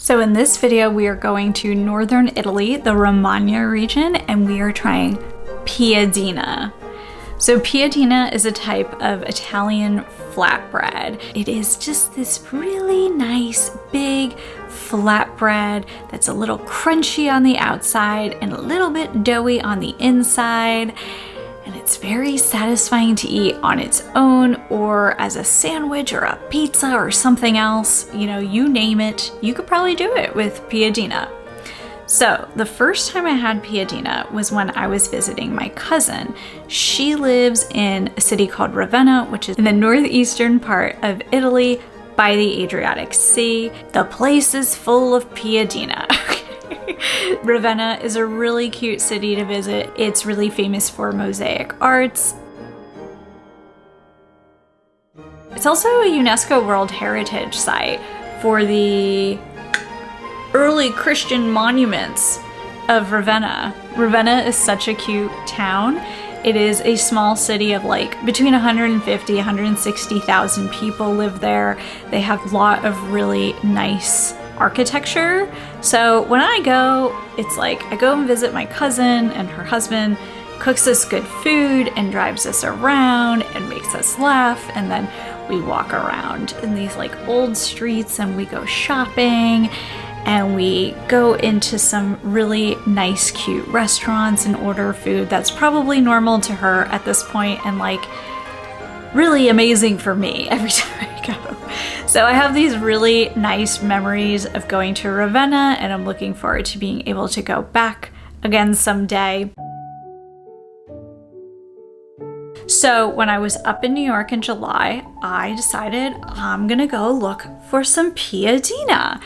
So in this video, we are going to northern Italy, the Romagna region, and we are trying Piadina. So Piadina is a type of Italian flatbread. It is just this really nice, big flatbread that's a little crunchy on the outside and a little bit doughy on the inside. And it's very satisfying to eat on its own or as a sandwich or a pizza or something else. You know, you name it, you could probably do it with Piadina. So the first time I had Piadina was when I was visiting my cousin. She lives in a city called Ravenna, which is in the northeastern part of Italy by the Adriatic Sea. The place is full of Piadina. Ravenna is a really cute city to visit. It's really famous for mosaic arts. It's also a UNESCO World Heritage Site for the early Christian monuments of Ravenna. Ravenna is such a cute town. It is a small city of like between 150 and 160,000 people live there. They have a lot of really nice architecture. So when I go, it's like I go and visit my cousin and her husband, cooks us good food and drives us around and makes us laugh, and then we walk around in these like old streets and we go shopping and we go into some really nice cute restaurants and order food that's probably normal to her at this point and like really amazing for me every time I go. So I have these really nice memories of going to Ravenna, and I'm looking forward to being able to go back again someday. So when I was up in New York in July, I decided I'm gonna go look for some Piadina.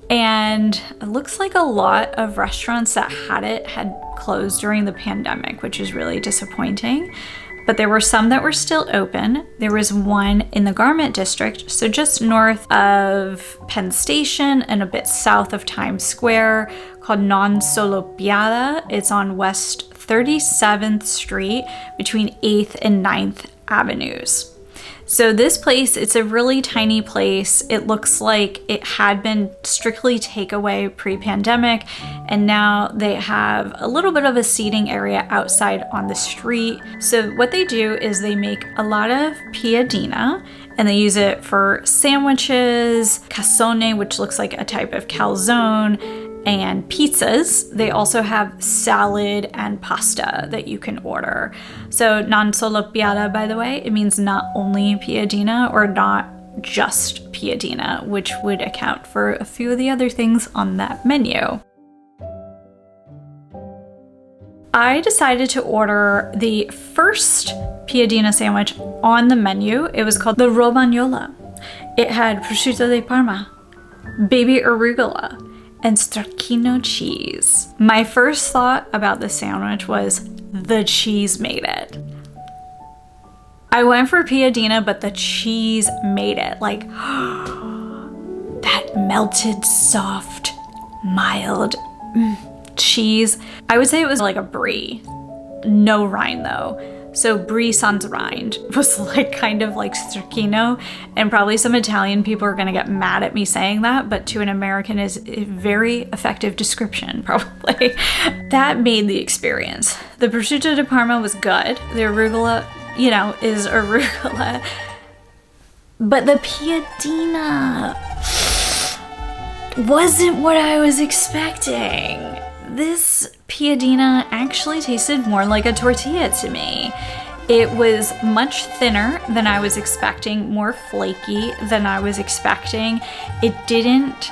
And it looks like a lot of restaurants that had it had closed during the pandemic, which is really disappointing. But there were some that were still open. There was one in the Garment District, so just north of Penn Station and a bit south of Times Square, called Non Solo Piada. It's on West 37th Street between 8th and 9th Avenues. So this place, it's a really tiny place. It looks like it had been strictly takeaway pre-pandemic, and now they have a little bit of a seating area outside on the street. So what they do is they make a lot of Piadina, and they use it for sandwiches, cassone, which looks like a type of calzone, and pizzas. They also have salad and pasta that you can order. So non solo piada, by the way, it means not only Piadina or not just Piadina, which would account for a few of the other things on that menu. I decided to order the first Piadina sandwich on the menu. It was called the Romagnola. It had prosciutto di Parma, baby arugula, and stracchino cheese. My first thought about the sandwich was the cheese made it. I went for Piadina, but the cheese made it. Like, that melted, soft, mild cheese. I would say it was like a brie. No rind though. So brie sans rind was like kind of like stracchino, and probably some Italian people are gonna get mad at me saying that, but to an American is a very effective description, probably. That made the experience. The prosciutto di Parma was good. The arugula, you know, is arugula. But the Piadina wasn't what I was expecting. This Piadina actually tasted more like a tortilla to me. It was much thinner than I was expecting, more flaky than I was expecting. It didn't,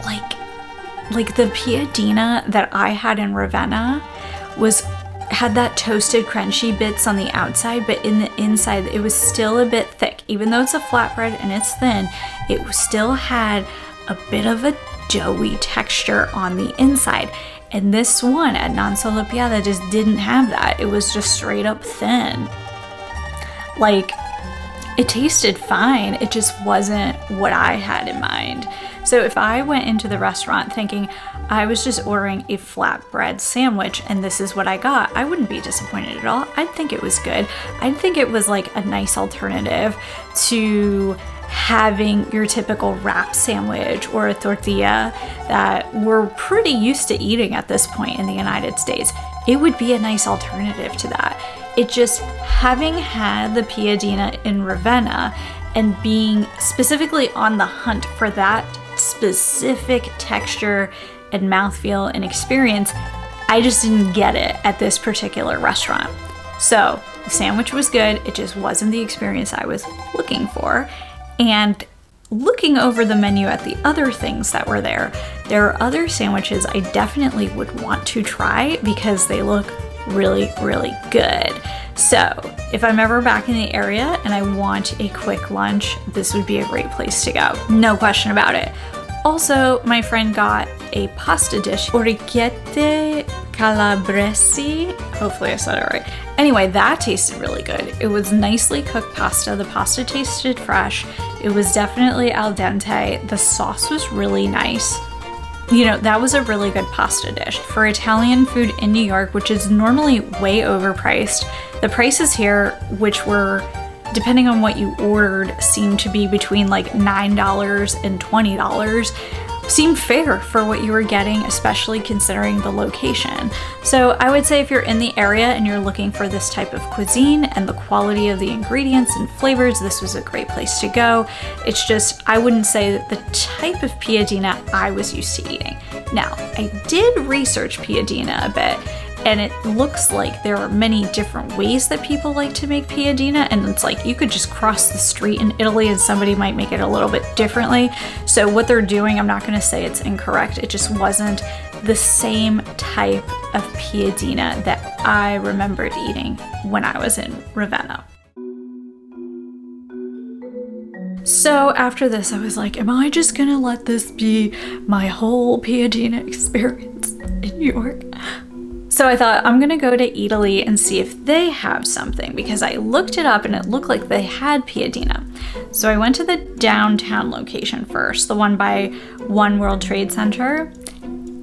like the Piadina that I had in Ravenna had that toasted crunchy bits on the outside, but in the inside it was still a bit thick. Even though it's a flatbread and it's thin, it still had a bit of a doughy texture on the inside. And this one at Non Solo Piada just didn't have that. It was just straight up thin. Like, it tasted fine. It just wasn't what I had in mind. So if I went into the restaurant thinking I was just ordering a flatbread sandwich and this is what I got, I wouldn't be disappointed at all. I'd think it was good. I'd think it was like a nice alternative to having your typical wrap sandwich or a tortilla that we're pretty used to eating at this point in the United States, it would be a nice alternative to that. It just, having had the Piadina in Ravenna and being specifically on the hunt for that specific texture and mouthfeel and experience, I just didn't get it at this particular restaurant. So the sandwich was good, it just wasn't the experience I was looking for. And looking over the menu at the other things that were there are other sandwiches I definitely would want to try because they look really, really good. So if I'm ever back in the area and I want a quick lunch, this would be a great place to go. No question about it. Also, my friend got a pasta dish, orecchiette calabrese. Hopefully I said it right. Anyway, that tasted really good. It was nicely cooked pasta. The pasta tasted fresh. It was definitely al dente. The sauce was really nice. You know, that was a really good pasta dish. For Italian food in New York, which is normally way overpriced, the prices here, which were, depending on what you ordered, seemed to be between like $9 and $20, seemed fair for what you were getting, especially considering the location. So I would say if you're in the area and you're looking for this type of cuisine and the quality of the ingredients and flavors, this was a great place to go. It's just, I wouldn't say that the type of Piadina I was used to eating. Now, I did research Piadina a bit, and it looks like there are many different ways that people like to make Piadina, and it's like you could just cross the street in Italy and somebody might make it a little bit differently. So what they're doing, I'm not gonna say it's incorrect, it just wasn't the same type of Piadina that I remembered eating when I was in Ravenna. So after this, I was like, am I just gonna let this be my whole Piadina experience in New York? So I thought, I'm gonna go to Italy and see if they have something, because I looked it up and it looked like they had Piadina. So I went to the downtown location first, the one by One World Trade Center.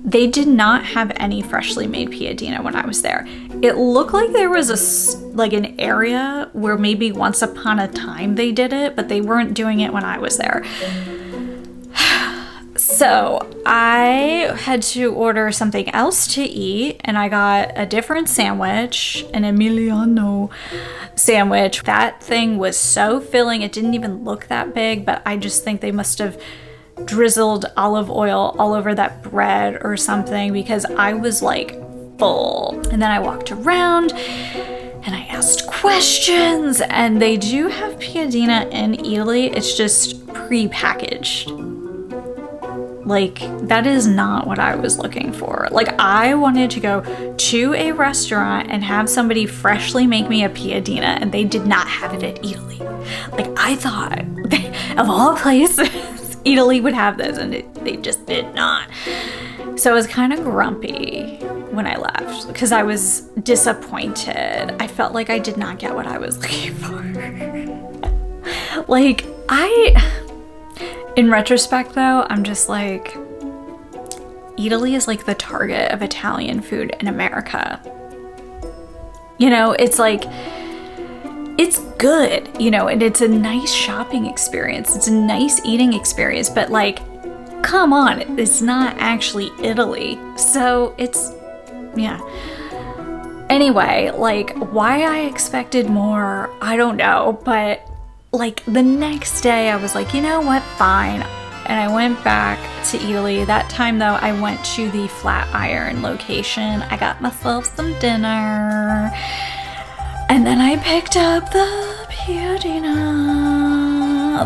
They did not have any freshly made Piadina when I was there. It looked like there was an area where maybe once upon a time they did it, but they weren't doing it when I was there. So I had to order something else to eat, and I got a different sandwich, an Emiliano sandwich. That thing was so filling, it didn't even look that big, but I just think they must have drizzled olive oil all over that bread or something, because I was like full. And then I walked around and I asked questions, and they do have Piadina in Italy, it's just pre-packaged. Like, that is not what I was looking for. Like, I wanted to go to a restaurant and have somebody freshly make me a Piadina, and they did not have it at Italy. Like, I thought, of all places, Italy would have this, and they just did not. So I was kind of grumpy when I left, because I was disappointed. I felt like I did not get what I was looking for. Like, in retrospect though, I'm just like, Italy is like the target of Italian food in America. You know, it's like, it's good, you know, and it's a nice shopping experience. It's a nice eating experience, but like, come on, it's not actually Italy. So it's, yeah. Anyway, like, why I expected more, I don't know, but like the next day I was like, you know what, fine. And I went back to Italy. That time though, I went to the Flatiron location. I got myself some dinner. And then I picked up the Piadina,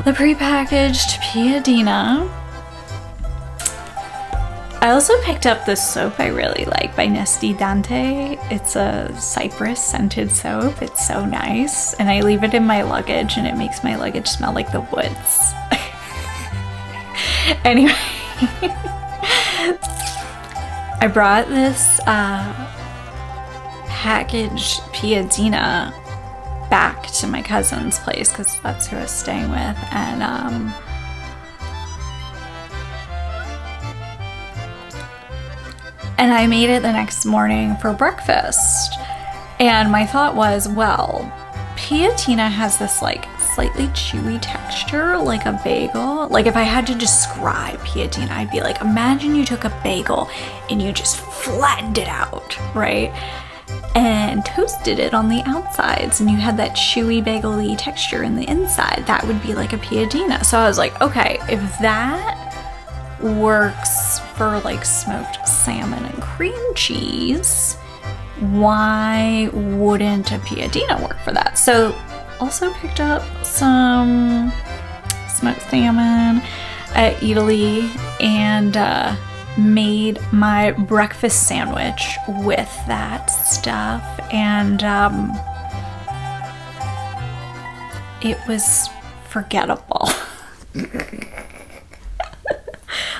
the prepackaged Piadina. I also picked up this soap I really like by Nesti Dante. It's a cypress scented soap. It's so nice. And I leave it in my luggage and it makes my luggage smell like the woods. Anyway, I brought this packaged Piadina back to my cousin's place because that's who I was staying with. And I made it the next morning for breakfast. And my thought was, well, Piadina has this like slightly chewy texture, like a bagel. Like if I had to describe piadina, I'd be like, imagine you took a bagel and you just flattened it out, right? And toasted it on the outsides, and you had that chewy bagel-y texture in the inside. That would be like a piadina. So I was like, okay, if that works for like smoked salmon and cream cheese, why wouldn't a piadina work for that? So also picked up some smoked salmon at Italy and made my breakfast sandwich with that stuff, and it was forgettable.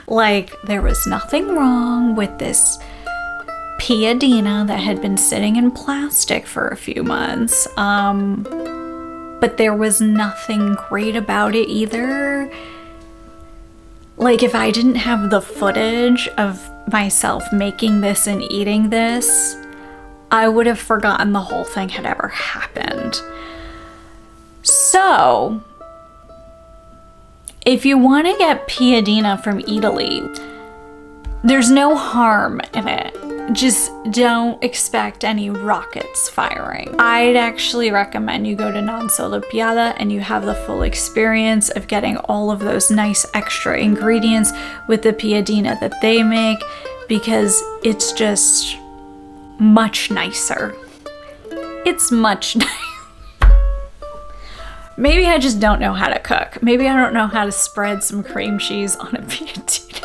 Like, there was nothing wrong with this piadina that had been sitting in plastic for a few months, but there was nothing great about it either. Like, if I didn't have the footage of myself making this and eating this, I would have forgotten the whole thing had ever happened. So, if you want to get piadina from Italy, there's no harm in it. Just don't expect any rockets firing. I'd actually recommend you go to Non Solo Piada and you have the full experience of getting all of those nice extra ingredients with the piadina that they make, because it's just much nicer. It's much nicer. Maybe I just don't know how to cook. Maybe I don't know how to spread some cream cheese on a piadina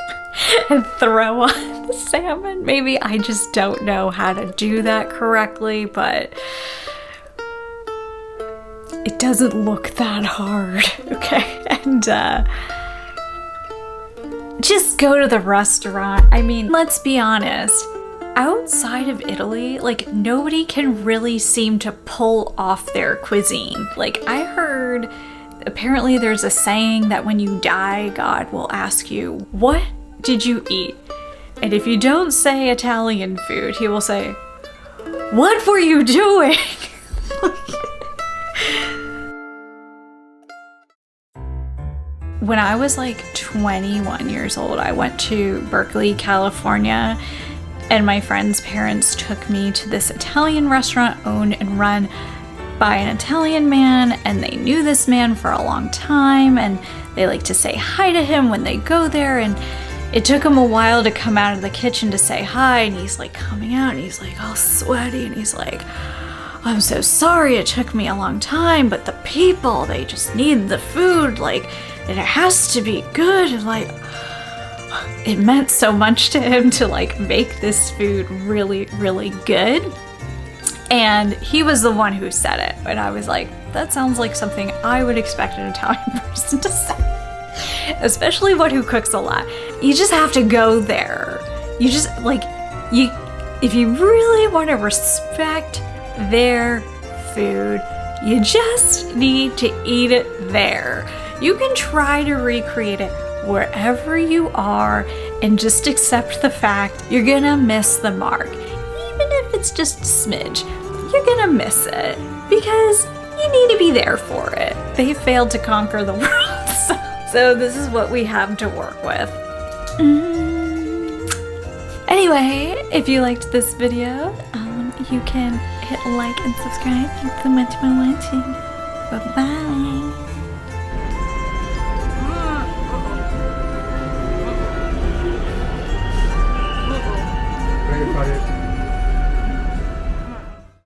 and throw on the salmon. Maybe I just don't know how to do that correctly, but it doesn't look that hard, okay? And just go to the restaurant. I mean, let's be honest, outside of Italy, like, nobody can really seem to pull off their cuisine. Like, I heard apparently there's a saying that when you die, God will ask you, what did you eat? And if you don't say Italian food, he will say, what were you doing? When I was like 21 years old, I went to Berkeley, California, and my friend's parents took me to this Italian restaurant owned and run by an Italian man, and they knew this man for a long time, and they like to say hi to him when they go there, and it took him a while to come out of the kitchen to say hi, and he's like coming out and he's like all sweaty, and he's like, I'm so sorry, it took me a long time, but the people, they just need the food, like, and it has to be good, and like, it meant so much to him to like make this food really, really good. And he was the one who said it, and I was like, that sounds like something I would expect an Italian person to say. Especially one who cooks a lot. You just have to go there. You just, like, if you really want to respect their food, you just need to eat it there. You can try to recreate it wherever you are and just accept the fact you're gonna miss the mark. Even if it's just a smidge, you're gonna miss it because you need to be there for it. They failed to conquer the world, so this is what we have to work with. Anyway, if you liked this video, you can hit like and subscribe. Thanks so much for watching. Bye-bye. Ready for it.